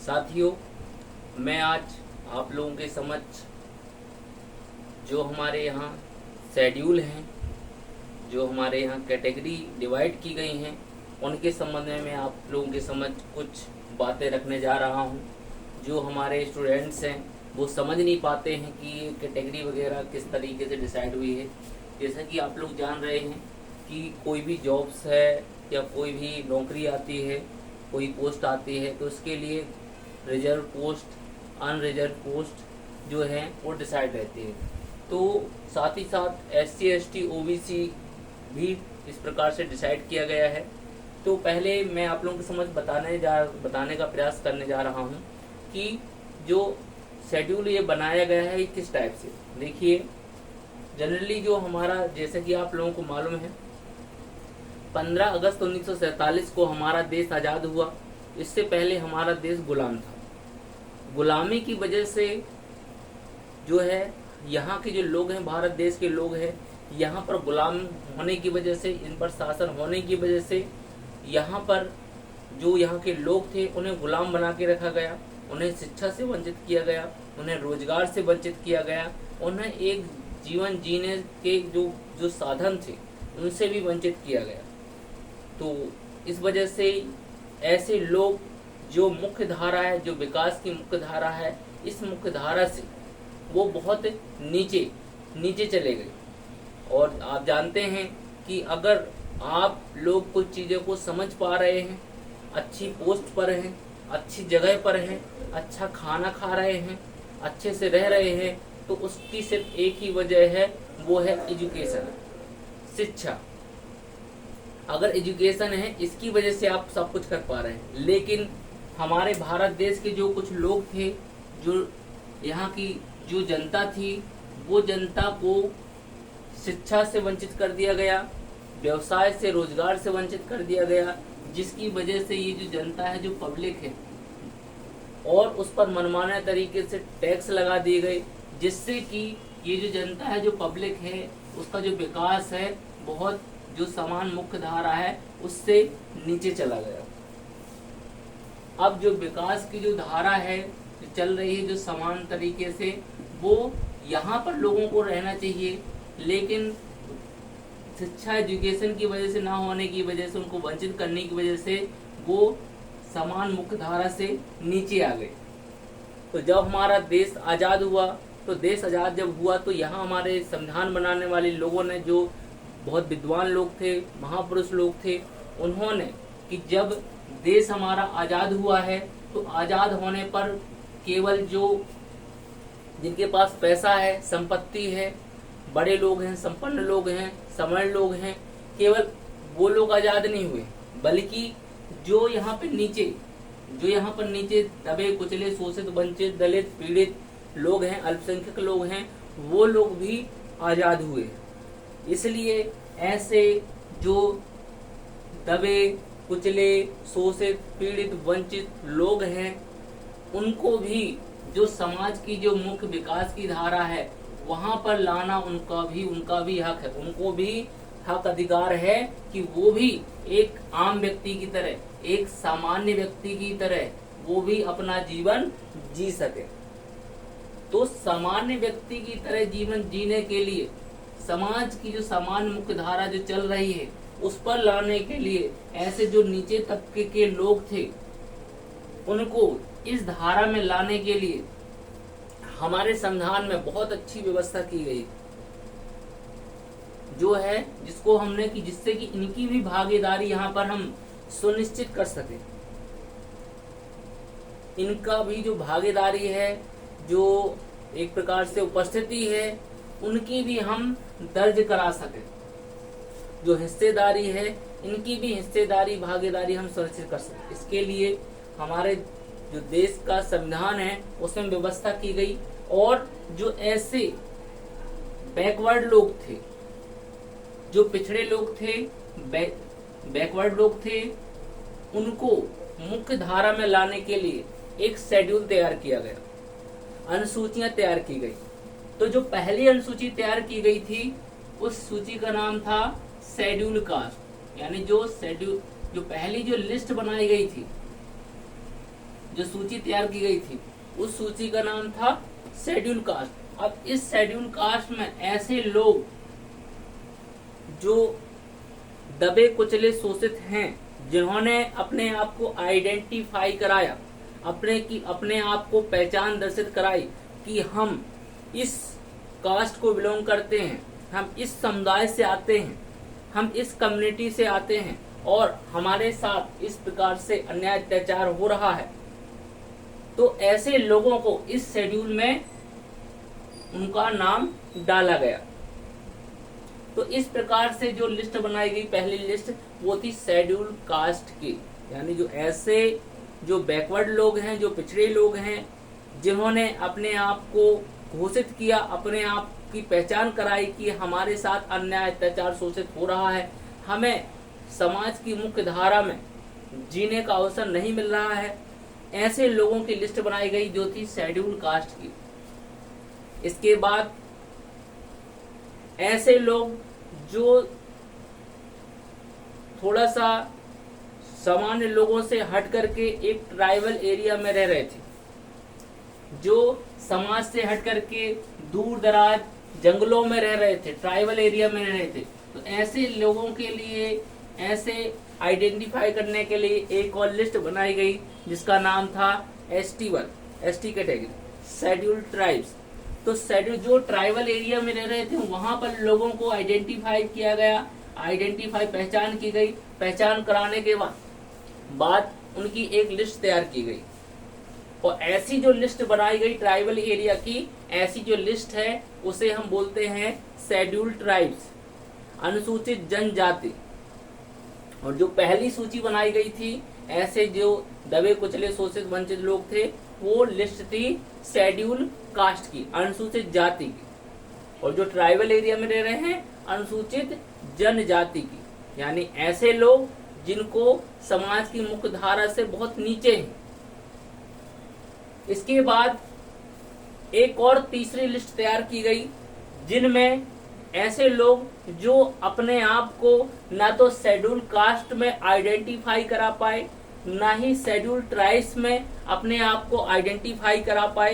साथियों, मैं आज आप लोगों के समक्ष जो हमारे यहाँ शेड्यूल हैं, जो हमारे यहाँ कैटेगरी डिवाइड की गई हैं, उनके संबंध में मैं आप लोगों के समक्ष कुछ बातें रखने जा रहा हूँ। जो हमारे स्टूडेंट्स हैं वो समझ नहीं पाते हैं कि ये कैटेगरी वगैरह किस तरीके से डिसाइड हुई है। जैसा कि आप लोग जान रहे हैं कि कोई भी जॉब्स है या कोई भी नौकरी आती है, कोई पोस्ट आती है, तो उसके लिए रिजर्व पोस्ट, अनरिजर्व पोस्ट जो है वो डिसाइड रहती है। तो साथ ही साथ SC ST OBC भी इस प्रकार से डिसाइड किया गया है। तो पहले मैं आप लोगों के समझ बताने का प्रयास करने जा रहा हूँ कि जो शेड्यूल ये बनाया गया है ये किस टाइप से। देखिए, जनरली जो हमारा, जैसे कि आप लोगों को मालूम है, 15 अगस्त 1947 को हमारा देश आज़ाद हुआ। इससे पहले हमारा देश गुलाम था। गुलामी की वजह से जो है यहाँ के जो लोग हैं, भारत देश के लोग हैं, यहाँ पर गुलाम होने की वजह से, इन पर शासन होने की वजह से यहाँ पर जो यहाँ के लोग थे उन्हें गुलाम बना के रखा गया। उन्हें शिक्षा से वंचित किया गया, उन्हें रोजगार से वंचित किया गया, उन्हें एक जीवन जीने के जो साधन थे उनसे भी वंचित किया गया। तो इस वजह से ऐसे लोग, जो मुख्य धारा है, जो विकास की मुख्य धारा है, इस मुख्य धारा से वो बहुत नीचे चले गए। और आप जानते हैं कि अगर आप लोग कुछ चीज़ों को समझ पा रहे हैं, अच्छी पोस्ट पर हैं, अच्छी जगह पर हैं, अच्छा खाना खा रहे हैं, अच्छे से रह रहे हैं, तो उसकी सिर्फ एक ही वजह है, वो है एजुकेशन, शिक्षा। अगर एजुकेशन है, इसकी वजह से आप सब कुछ कर पा रहे हैं। लेकिन हमारे भारत देश के जो कुछ लोग थे, जो यहाँ की जो जनता थी, वो जनता को शिक्षा से वंचित कर दिया गया, व्यवसाय से, रोजगार से वंचित कर दिया गया, जिसकी वजह से ये जो जनता है, जो पब्लिक है, और उस पर मनमाने तरीके से टैक्स लगा दिए गए, जिससे कि ये जो जनता है, जो पब्लिक है, उसका जो विकास है, बहुत जो समान मुख्य धारा है उससे नीचे चला गया। अब जो विकास की जो धारा है, जो चल रही है, जो समान तरीके से, वो यहाँ पर लोगों को रहना चाहिए, लेकिन शिक्षा, एजुकेशन की वजह से, ना होने की वजह से, उनको वंचित करने की वजह से वो समान मुख्य धारा से नीचे आ गए। तो जब हमारा देश आज़ाद हुआ, तो देश आज़ाद जब हुआ तो यहाँ हमारे संविधान बनाने वाले लोगों ने, जो बहुत विद्वान लोग थे, महापुरुष लोग थे, उन्होंने कि जब देश हमारा आज़ाद हुआ है तो आज़ाद होने पर केवल जो जिनके पास पैसा है, संपत्ति है, बड़े लोग हैं, संपन्न लोग हैं, समृद्ध लोग हैं, केवल वो लोग आज़ाद नहीं हुए, बल्कि जो यहाँ पर नीचे दबे कुचले, शोषित, वंचित, दलित, पीड़ित लोग हैं, अल्पसंख्यक लोग हैं, वो लोग भी आज़ाद हुए। इसलिए ऐसे जो दबे कुचले, शोषित, पीड़ित, वंचित लोग हैं, उनको भी जो समाज की जो मुख्य विकास की धारा है वहां पर लाना उनका भी हक है। उनको भी हक अधिकार है कि वो भी एक आम व्यक्ति की तरह, एक सामान्य व्यक्ति की तरह वो भी अपना जीवन जी सके। तो सामान्य व्यक्ति की तरह जीवन जीने के लिए समाज की जो समान मुख्य धारा जो चल रही है उस पर लाने के लिए ऐसे जो नीचे तबके के लोग थे, उनको इस धारा में लाने के लिए हमारे संविधान में बहुत अच्छी व्यवस्था की गई, जो है जिसको हमने की, जिससे कि इनकी भी भागीदारी यहाँ पर हम सुनिश्चित कर सके। इनका भी जो भागीदारी है, जो एक प्रकार से उपस्थिति है, उनकी भी हम दर्ज करा सके। जो हिस्सेदारी है, इनकी भी हिस्सेदारी, भागीदारी हम सुनिश्चित कर सके। इसके लिए हमारे जो देश का संविधान है उसमें व्यवस्था की गई। और जो ऐसे बैकवर्ड लोग थे, जो पिछड़े लोग थे, बैकवर्ड लोग थे, उनको मुख्य धारा में लाने के लिए एक शेड्यूल तैयार किया गया, अनुसूचियां तैयार की गई। तो जो पहली अनुसूची तैयार की गई थी, उस सूची का नाम था शेड्यूल कास्ट, यानी जो पहली जो लिस्ट बनाई गई थी, जो सूची तैयार की गई थी उस सूची का नाम था शेड्यूल कास्ट। अब इस शेड्यूल कास्ट में ऐसे लोग जो दबे कुचले शोषित हैं, जिन्होंने अपने आप को आइडेंटिफाई कराया, अपने आप को पहचान दर्शित कराई कि हम इस कास्ट को बिलोंग करते हैं, हम इस समुदाय से आते हैं, हम इस कम्युनिटी से आते हैं और हमारे साथ इस प्रकार से अन्याय अत्याचार हो रहा है, तो ऐसे लोगों को इस शेड्यूल में उनका नाम डाला गया। तो इस प्रकार से जो लिस्ट बनाई गई, पहली लिस्ट वो थी शेड्यूल कास्ट की, यानी जो ऐसे जो बैकवर्ड लोग हैं, जो पिछड़े लोग हैं, जिन्होंने अपने आप को घोषित किया, अपने आप की पहचान कराई कि हमारे साथ अन्याय अत्याचार शोषित हो रहा है, हमें समाज की मुख्य धारा में जीने का अवसर नहीं मिल रहा है, ऐसे लोगों की लिस्ट बनाई गई जो थी शेड्यूल कास्ट की। इसके बाद ऐसे लोग जो थोड़ा सा सामान्य लोगों से हट करके एक ट्राइबल एरिया में रह रहे थे, जो समाज से हट करके दूर दराज जंगलों में रह रहे थे, ट्राइबल एरिया में रह रहे थे, तो ऐसे लोगों के लिए, ऐसे आइडेंटिफाई करने के लिए एक और लिस्ट बनाई गई जिसका नाम था ST1, ST category, schedule tribes. तो शेड्यूल जो ट्राइबल एरिया में रह रहे थे वहां पर लोगों को आइडेंटिफाई किया गया, पहचान की गई, पहचान कराने के बाद उनकी एक लिस्ट तैयार की गई और ऐसी जो लिस्ट बनाई गई ट्राइबल एरिया की, ऐसी जो लिस्ट है उसे हम बोलते हैं शेड्यूल ट्राइब्स, अनुसूचित जनजाति। और जो पहली सूची बनाई गई थी ऐसे जो दबे कुचले शोषित वंचित लोग थे, वो लिस्ट थी शेड्यूल कास्ट की, अनुसूचित जाति की। और जो ट्राइबल एरिया में रह रहे हैं, अनुसूचित जनजाति की, यानी ऐसे लोग जिनको समाज की मुख्य धारा से बहुत नीचे हैं। इसके बाद एक और तीसरी लिस्ट तैयार की गई जिनमें ऐसे लोग जो अपने आप को ना तो शेड्यूल कास्ट में आइडेंटिफाई करा पाए, ना ही शेड्यूल ट्राइब्स में अपने आप को आइडेंटिफाई करा पाए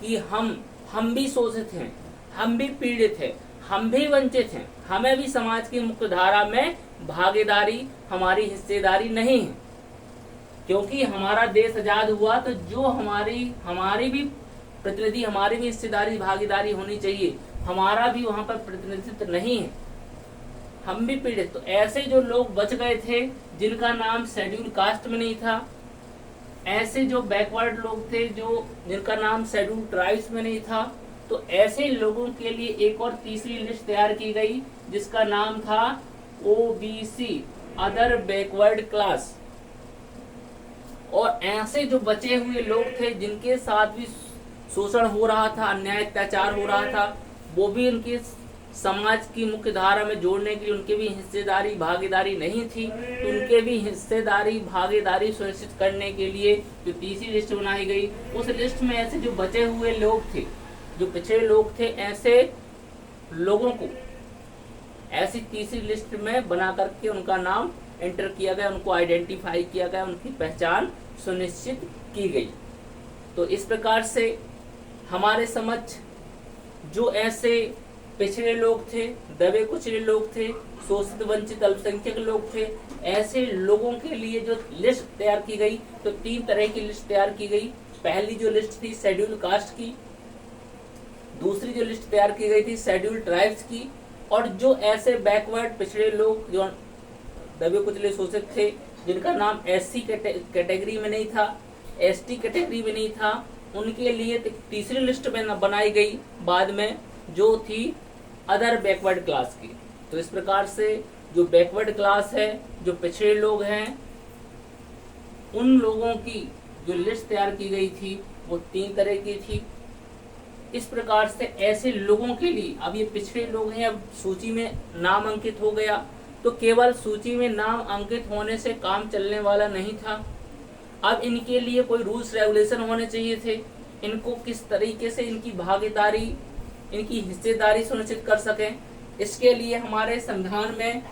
कि हम भी शोषित हैं, हम भी पीड़ित हैं, हम भी वंचित हैं, हमें भी समाज की मुख्य धारा में भागीदारी, हमारी हिस्सेदारी नहीं है। क्योंकि हमारा देश आजाद हुआ तो जो हमारी भी प्रतिनिधि, हमारी भी हिस्सेदारी, भागीदारी होनी चाहिए, हमारा भी वहां पर प्रतिनिधित्व नहीं है, हम भी पीड़ित। तो ऐसे जो लोग बच गए थे जिनका नाम शेड्यूल कास्ट में नहीं था, ऐसे जो बैकवर्ड लोग थे जो जिनका नाम शेड्यूल ट्राइब्स में नहीं था, तो ऐसे लोगों के लिए एक और तीसरी लिस्ट तैयार की गई जिसका नाम था OBC, अदर बैकवर्ड क्लास। और ऐसे जो बचे हुए लोग थे जिनके साथ भी शोषण हो रहा था, अन्याय अत्याचार हो रहा था, वो भी उनके समाज की मुख्य धारा में जोड़ने के लिए उनके भी हिस्सेदारी, भागीदारी नहीं थी, तो उनके भी हिस्सेदारी, भागीदारी सुनिश्चित करने के लिए जो तीसरी लिस्ट बनाई गई, उस लिस्ट में ऐसे जो बचे हुए लोग थे, जो पिछड़े लोग थे, ऐसे लोगों को ऐसी तीसरी लिस्ट में बना करके उनका नाम एंटर किया गया, उनको आइडेंटिफाई किया गया, उनकी पहचान सुनिश्चित की गई। तो इस प्रकार से हमारे समक्ष जो ऐसे पिछड़े लोग थे, दबे कुचले लोग थे, शोषित वंचित अल्पसंख्यक लोग थे, ऐसे लोगों के लिए जो लिस्ट तैयार की गई, तो 3 तरह की लिस्ट तैयार की गई। पहली जो लिस्ट थी शेड्यूल कास्ट की, दूसरी जो लिस्ट तैयार की गई थी शेड्यूल ट्राइब्स की, और जो ऐसे बैकवर्ड पिछड़े लोग जो दबे कुचले शोषित थे जिनका नाम SC कैटेगरी में नहीं था, ST कैटेगरी में नहीं था, उनके लिए तीसरी लिस्ट में बनाई गई बाद में, जो थी अदर बैकवर्ड क्लास की। तो इस प्रकार से जो बैकवर्ड क्लास है, जो पिछड़े लोग हैं, उन लोगों की जो लिस्ट तैयार की गई थी वो 3 तरह की थी। इस प्रकार से ऐसे लोगों के लिए, अब ये पिछड़े लोग हैं, अब सूची में नाम अंकित हो गया, तो केवल सूची में नाम अंकित होने से काम चलने वाला नहीं था। अब इनके लिए कोई रूल्स रेगुलेशन होने चाहिए थे, इनको किस तरीके से इनकी भागीदारी, इनकी हिस्सेदारी सुनिश्चित कर सकें। इसके लिए हमारे संविधान में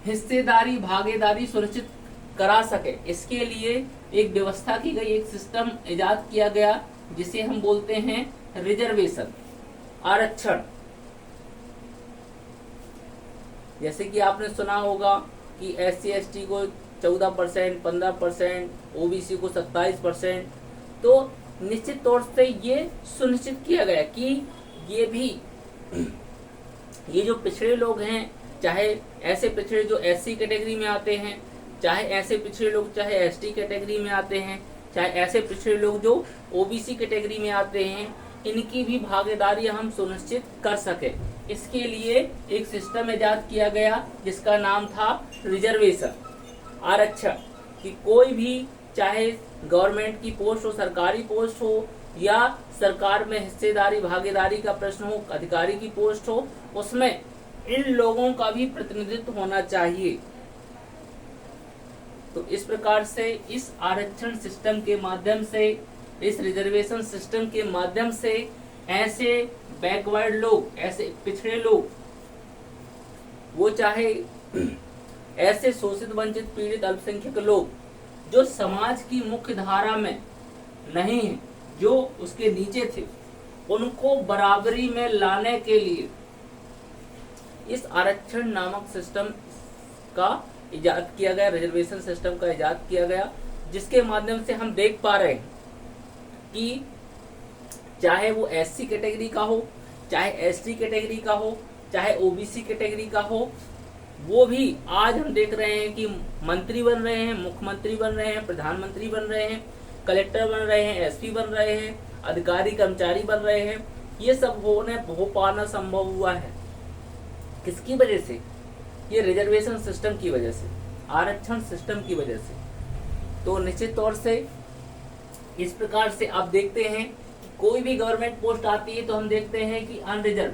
हिस्सेदारी, भागीदारी सुनिश्चित करा सके, इसके लिए एक व्यवस्था की गई, एक सिस्टम इजाद किया गया जिसे हम बोलते हैं रिजर्वेशन, आरक्षण। जैसे कि आपने सुना होगा कि SC/ST को 14%, 15%, OBC को 27%। तो निश्चित तौर से ये सुनिश्चित किया गया कि ये भी ये जो पिछड़े लोग हैं, चाहे ऐसे पिछड़े जो SC कैटेगरी में आते हैं, चाहे ऐसे पिछड़े लोग चाहे ST कैटेगरी में आते हैं, चाहे ऐसे पिछड़े लोग जो OBC कैटेगरी में आते हैं, इनकी भी भागीदारी हम सुनिश्चित कर सके, इसके लिए एक सिस्टम इजाद किया गया जिसका नाम था रिजर्वेशन, आरक्षण। कि कोई भी चाहे गवर्नमेंट की पोस्ट हो, सरकारी पोस्ट हो, या सरकार में हिस्सेदारी भागीदारी का प्रश्न हो, अधिकारी की पोस्ट हो, उसमें इन लोगों का भी प्रतिनिधित्व होना चाहिए। तो इस प्रकार से इस आरक्षण सिस्टम के माध्यम से, इस रिजर्वेशन सिस्टम के माध्यम से ऐसे बैकवर्ड लोग, ऐसे पिछड़े लोग, वो चाहे ऐसे शोषित, वंचित, पीड़ित, अल्पसंख्यक लोग जो समाज की मुख्य धारा में नहीं है, जो उसके नीचे थे, उनको बराबरी में लाने के लिए इस आरक्षण नामक सिस्टम का इजाद किया गया, रिजर्वेशन सिस्टम का इजाद किया गया, जिसके माध्यम से हम देख पा रहे हैं कि चाहे वो SC कैटेगरी का हो, चाहे ST कैटेगरी का हो, चाहे OBC कैटेगरी का हो, वो भी आज हम देख रहे हैं कि मंत्री बन रहे हैं, मुख्यमंत्री बन रहे हैं, प्रधानमंत्री बन रहे हैं, कलेक्टर बन रहे हैं, SP बन रहे हैं, अधिकारी कर्मचारी बन रहे हैं। ये सब हो पाना संभव हुआ है किसकी वजह से? ये रिजर्वेशन सिस्टम की वजह से, आरक्षण सिस्टम की वजह से। तो निश्चित तौर से इस प्रकार से आप देखते हैं कि कोई भी गवर्नमेंट पोस्ट आती है तो हम देखते हैं कि अनरिजर्व,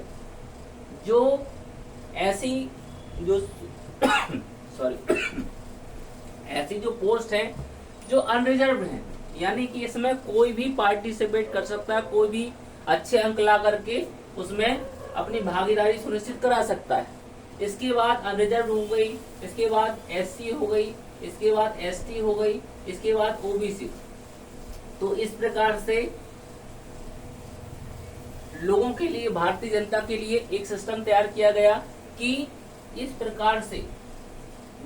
जो ऐसी जो ऐसी जो पोस्ट है जो अनरिजर्व है, यानी कि इसमें कोई भी पार्टिसिपेट कर सकता है, कोई भी अच्छे अंक ला करके उसमें अपनी भागीदारी सुनिश्चित करा सकता है। इसके बाद अनरिजर्व हो गई, इसके बाद SC हो गई, इसके बाद ST हो गई, इसके बाद OBC। तो इस प्रकार से लोगों के लिए, भारतीय जनता के लिए एक सिस्टम तैयार किया गया कि इस प्रकार से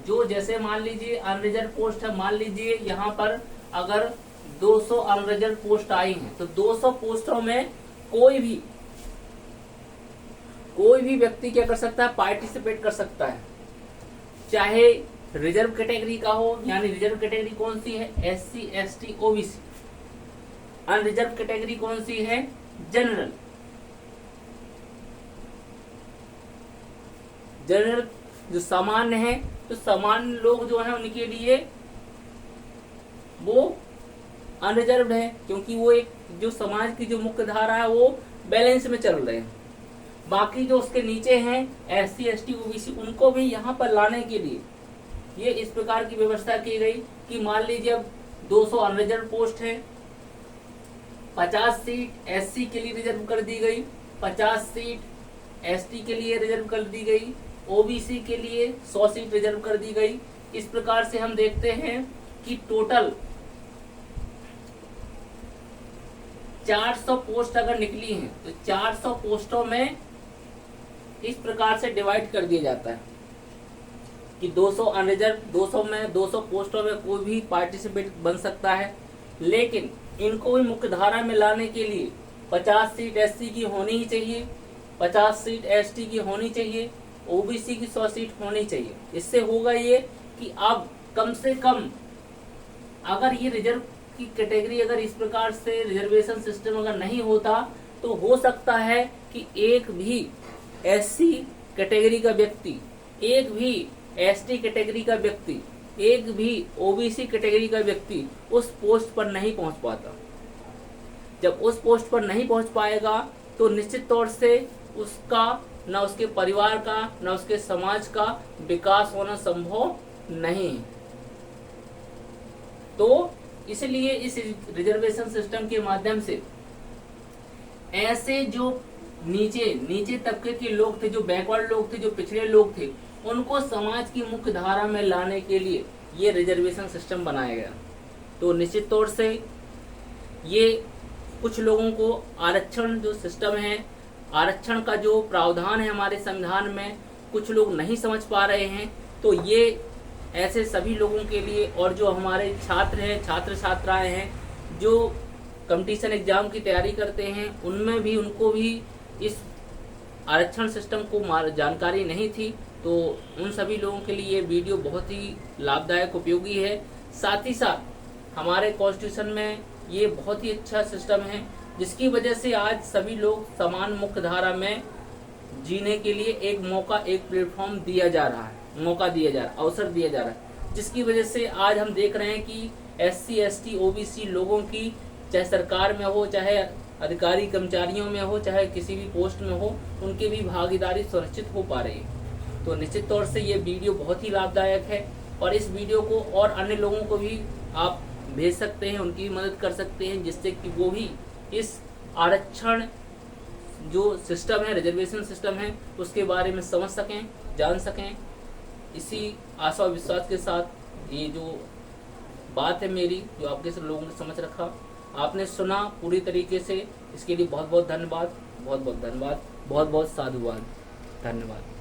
जो, जैसे मान लीजिए अनरिजर्व पोस्ट है, मान लीजिए यहाँ पर अगर 200 अनरिजर्व पोस्ट आई हैं, तो 200 पोस्टों में कोई भी व्यक्ति क्या कर सकता है? पार्टिसिपेट कर सकता है, चाहे रिजर्व कैटेगरी का हो, यानी रिजर्व कैटेगरी कौन सी है? SC, ST, OBC। Unreserve category कौन सी है? जनरल। जनरल जो सामान्य है, तो सामान्य लोग जो है उनके लिए वो अनरिजर्व है, क्योंकि वो एक जो समाज की जो मुख्य धारा है वो बैलेंस में चल रहे हैं। बाकी जो उसके नीचे हैं SC, ST, OBC, उनको भी यहाँ पर लाने के लिए ये इस प्रकार की व्यवस्था की गई कि मान लीजिए अब 200 अनरिजर्व पोस्ट है, 50 सीट SC के लिए रिजर्व कर दी गई, 50 सीट ST के लिए रिजर्व कर दी गई, OBC के लिए 100 सीट रिजर्व कर दी गई। इस प्रकार से हम देखते हैं कि टोटल 400 पोस्ट अगर निकली हैं, तो 400 पोस्टों में इस प्रकार से डिवाइड कर दिया जाता है कि 200 अनरिजर्व, 200 पोस्टों में कोई भी पार्टिसिपेट बन सकता है, लेकिन इनको भी मुख्य धारा में लाने के लिए 50 सीट SC की होनी ही चाहिए, 50 सीट ST की होनी चाहिए, OBC की 100 सीट होनी चाहिए। इससे होगा ये कि अब कम से कम अगर ये रिजर्व की कैटेगरी, अगर इस प्रकार से रिजर्वेशन सिस्टम अगर नहीं होता, तो हो सकता है कि एक भी SC कैटेगरी का व्यक्ति, एक भी ST कैटेगरी का व्यक्ति, एक भी OBC कैटेगरी का व्यक्ति उस पोस्ट पर नहीं पहुंच पाता। जब उस पोस्ट पर नहीं पहुंच पाएगा तो निश्चित तौर से उसका, न उसके परिवार का, न उसके समाज का विकास होना संभव नहीं है। तो इसलिए इस रिजर्वेशन सिस्टम के माध्यम से ऐसे जो नीचे तबके के लोग थे, जो बैकवर्ड लोग थे, जो पिछड़े लोग थे, उनको समाज की मुख्य धारा में लाने के लिए ये रिजर्वेशन सिस्टम बनाया गया। तो निश्चित तौर से ये कुछ लोगों को आरक्षण जो सिस्टम है, आरक्षण का जो प्रावधान है हमारे संविधान में, कुछ लोग नहीं समझ पा रहे हैं। तो ये ऐसे सभी लोगों के लिए, और जो हमारे छात्र हैं, छात्र छात्राएं हैं जो कंपटीशन एग्जाम की तैयारी करते हैं, उनमें भी उनको भी इस आरक्षण सिस्टम को जानकारी नहीं थी। तो उन सभी लोगों के लिए ये वीडियो बहुत ही लाभदायक उपयोगी है। साथ ही साथ हमारे कॉन्स्टिट्यूशन में ये बहुत ही अच्छा सिस्टम है, जिसकी वजह से आज सभी लोग समान मुख्य धारा में जीने के लिए एक मौका, एक प्लेटफॉर्म दिया जा रहा है, मौका दिया जा रहा है, अवसर दिया जा रहा है, जिसकी वजह से आज हम देख रहे हैं कि SC ST OBC लोगों की, चाहे सरकार में हो, चाहे अधिकारी कर्मचारियों में हो, चाहे किसी भी पोस्ट में हो, उनकी भी भागीदारी सुनिश्चित हो पा रही है। तो निश्चित तौर से ये वीडियो बहुत ही लाभदायक है, और इस वीडियो को और अन्य लोगों को भी आप भेज सकते हैं, उनकी भी मदद कर सकते हैं, जिससे कि वो भी इस आरक्षण जो सिस्टम है, रिजर्वेशन सिस्टम है, उसके बारे में समझ सकें, जान सकें। इसी आशा और विश्वास के साथ ये जो बात है मेरी, जो आपके सब लोगों ने समझ रखा, आपने सुना पूरी तरीके से, इसके लिए बहुत बहुत धन्यवाद, बहुत बहुत धन्यवाद, बहुत बहुत साधुवाद, धन्यवाद।